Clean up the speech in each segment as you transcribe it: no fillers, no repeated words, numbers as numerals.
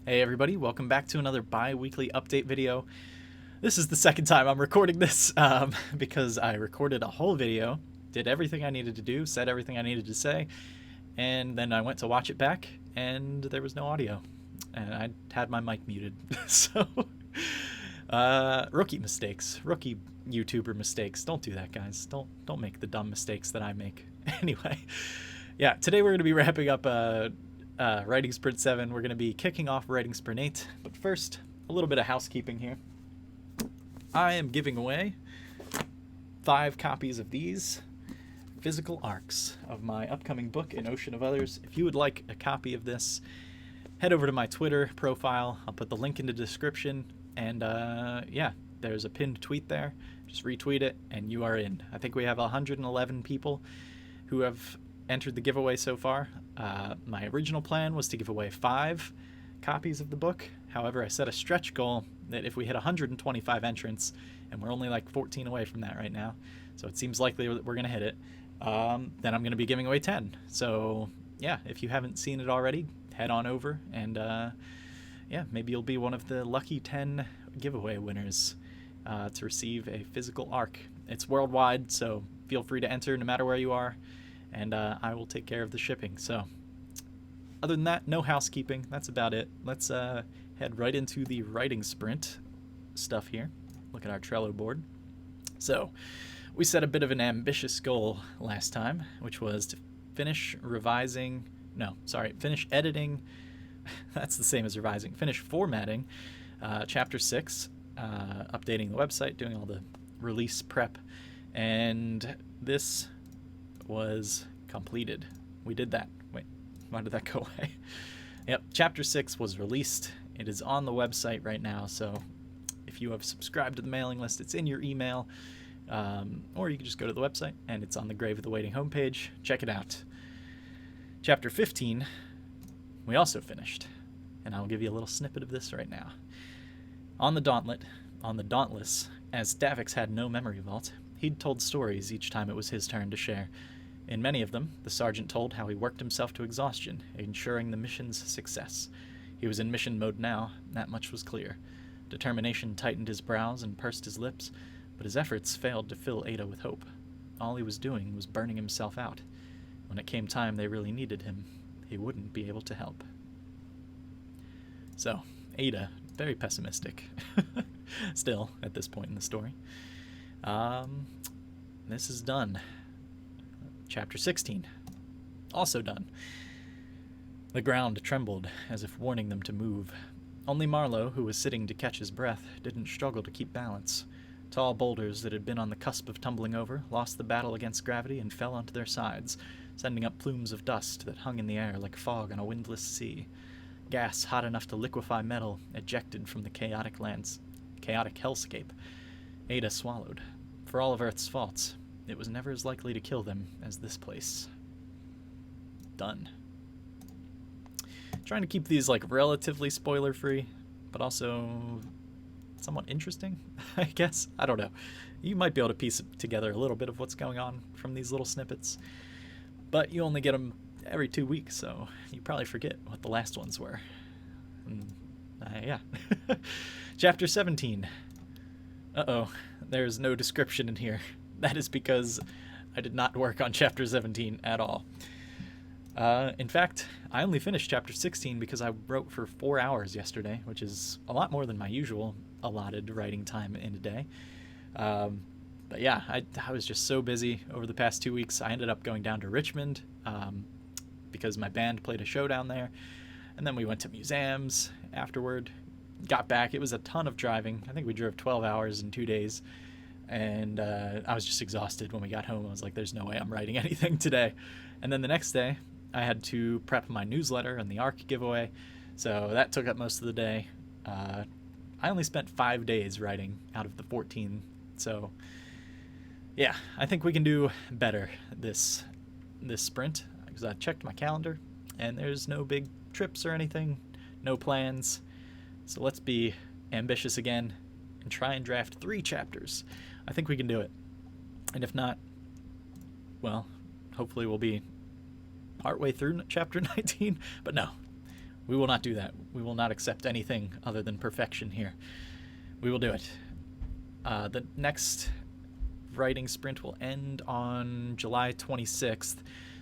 Hey everybody, welcome back to another bi-weekly update video. This is the second time I'm recording this because I recorded a whole video, did everything I needed to do, said everything I needed to say, and then I went to watch it back and there was no audio. And I had my mic muted. So, rookie mistakes, rookie YouTuber mistakes. Don't do that, guys. Don't make the dumb mistakes that I make. Anyway, yeah, today we're going to be wrapping up Writing Sprint 7. We're going to be kicking off Writing Sprint 8. But first, a little bit of housekeeping here. I am giving away 5 copies of these physical arcs of my upcoming book, An Ocean of Others. If you would like a copy of this, head over to my Twitter profile. I'll put the link in the description. And yeah, there's a pinned tweet there. Just retweet it and you are in. I think we have 111 people who have entered the giveaway so far. My original plan was to give away 5 copies of the book. However, I set a stretch goal that if we hit 125 entrants, and we're only like 14 away from that right now, so it seems likely that we're going to hit it, then I'm going to be giving away 10. So yeah, if you haven't seen it already, head on over and yeah, maybe you'll be one of the lucky 10 giveaway winners to receive a physical arc. It's worldwide, so feel free to enter no matter where you are, and I will take care of the shipping. So other than that, no housekeeping. That's about it. Let's head right into the writing sprint stuff here. Look at our Trello board. So we set a bit of an ambitious goal last time, which was to finish editing. That's the same as revising. Finish formatting chapter 6, updating the website, doing all the release prep, and this was completed. We did that. Wait, why did that go away? Yep, chapter 6 was released. It is on the website right now, so if you have subscribed to the mailing list, it's in your email, or you can just go to the website and it's on the Grave of the Waiting homepage. Check it out. Chapter 15 we also finished, and I'll give you a little snippet of this right now. On the Dauntless, as Davix had no memory vault, he'd told stories each time it was his turn to share. In many of them, the sergeant told how he worked himself to exhaustion, ensuring the mission's success. He was in mission mode now, that much was clear. Determination tightened his brows and pursed his lips, but his efforts failed to fill Ada with hope. All he was doing was burning himself out. When it came time they really needed him, he wouldn't be able to help. So, Ada, very pessimistic. Still, at this point in the story. This is done. Chapter 16. Also done. The ground trembled, as if warning them to move. Only Marlowe, who was sitting to catch his breath, didn't struggle to keep balance. Tall boulders that had been on the cusp of tumbling over lost the battle against gravity and fell onto their sides, sending up plumes of dust that hung in the air like fog on a windless sea. Gas hot enough to liquefy metal ejected from the chaotic hellscape. Ada swallowed. For all of Earth's faults, it was never as likely to kill them as this place. Done. Trying to keep these like relatively spoiler-free, but also somewhat interesting, I guess. I don't know. You might be able to piece together a little bit of what's going on from these little snippets, but you only get them every 2 weeks, so you probably forget what the last ones were. Yeah. Chapter 17. Uh-oh, there's no description in here. That is because I did not work on Chapter 17 at all. In fact, I only finished Chapter 16 because I wrote for 4 hours yesterday, which is a lot more than my usual allotted writing time in a day. But yeah, I was just so busy over the past 2 weeks. I ended up going down to Richmond because my band played a show down there. And then we went to museums afterward. Got back. It was a ton of driving. I think we drove 12 hours in 2 days. And I was just exhausted when we got home. I was like, there's no way I'm writing anything today. And then the next day, I had to prep my newsletter and the ARC giveaway. So that took up most of the day. I only spent 5 days writing out of the 14. So yeah, I think we can do better this sprint, because I checked my calendar and there's no big trips or anything, no plans. So let's be ambitious again and try and draft 3 chapters. I think we can do it. And if not, well, hopefully we'll be partway through chapter 19. But no, We will not do that. We will not accept anything other than perfection here. We will do it. The next writing sprint will end on July 26th,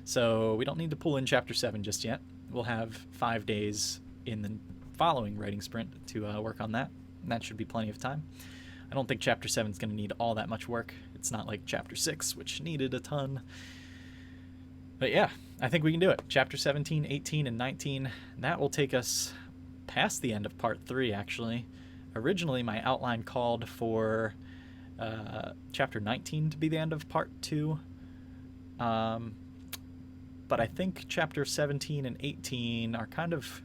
so we don't need to pull in Chapter 7 just yet. We'll have 5 days in the following writing sprint to work on that. And that should be plenty of time. I don't think Chapter 7 is going to need all that much work. It's not like Chapter 6, which needed a ton. But yeah, I think we can do it. Chapter 17, 18, and 19, that will take us past the end of Part 3, actually. Originally, my outline called for Chapter 19 to be the end of Part 2. But I think Chapter 17 and 18 are kind of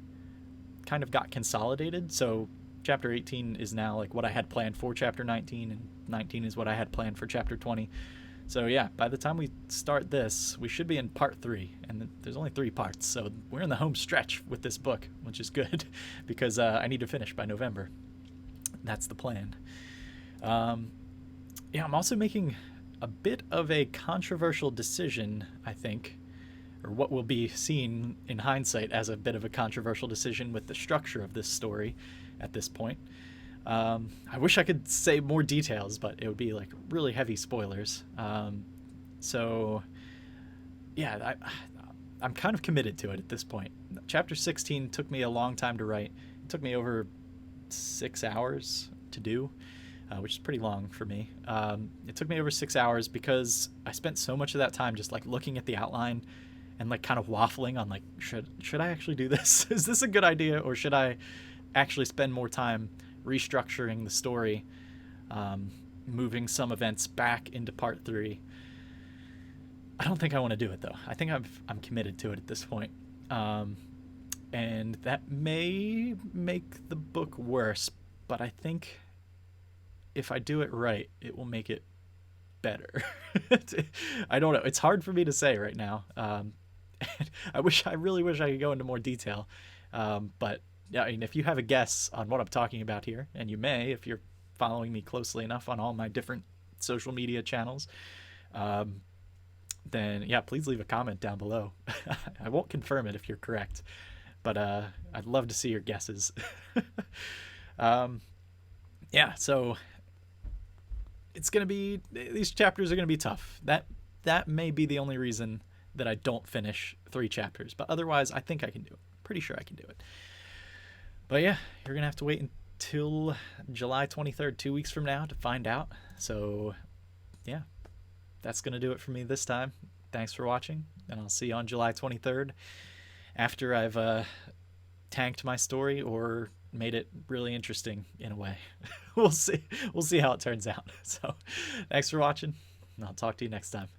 got consolidated, so Chapter 18 is now like what I had planned for Chapter 19, and 19 is what I had planned for Chapter 20. So yeah, by the time we start this, we should be in Part 3, and there's only 3 parts, so we're in the home stretch with this book, which is good, because I need to finish by November. That's the plan. Yeah, I'm also making a bit of a controversial decision, I think, or what will be seen in hindsight as a bit of a controversial decision with the structure of this story at this point. I wish I could say more details, but it would be like really heavy spoilers. So yeah, I'm kind of committed to it at this point. Chapter 16 took me a long time to write. It took me over 6 hours to do, which is pretty long for me. It took me over 6 hours because I spent so much of that time just like looking at the outline and like kind of waffling on like, should I actually do this? Is this a good idea, or should I actually spend more time restructuring the story, moving some events back into Part 3? I don't think I want to do it though. I think I'm committed to it at this point. And that may make the book worse, but I think if I do it right, it will make it better. I don't know. It's hard for me to say right now. I really wish I could go into more detail. But yeah, I mean, if you have a guess on what I'm talking about here, and you may, if you're following me closely enough on all my different social media channels, then yeah, please leave a comment down below. I won't confirm it if you're correct, but I'd love to see your guesses. Yeah, so it's gonna be, these chapters are gonna be tough. That may be the only reason that I don't finish 3 chapters, but otherwise I think I can do it. Pretty sure I can do it. But yeah, you're gonna have to wait until July 23rd, 2 weeks from now, to find out. So yeah, that's gonna do it for me this time. Thanks for watching, and I'll see you on July 23rd after I've tanked my story or made it really interesting in a way. We'll see how it turns out. So thanks for watching, and I'll talk to you next time.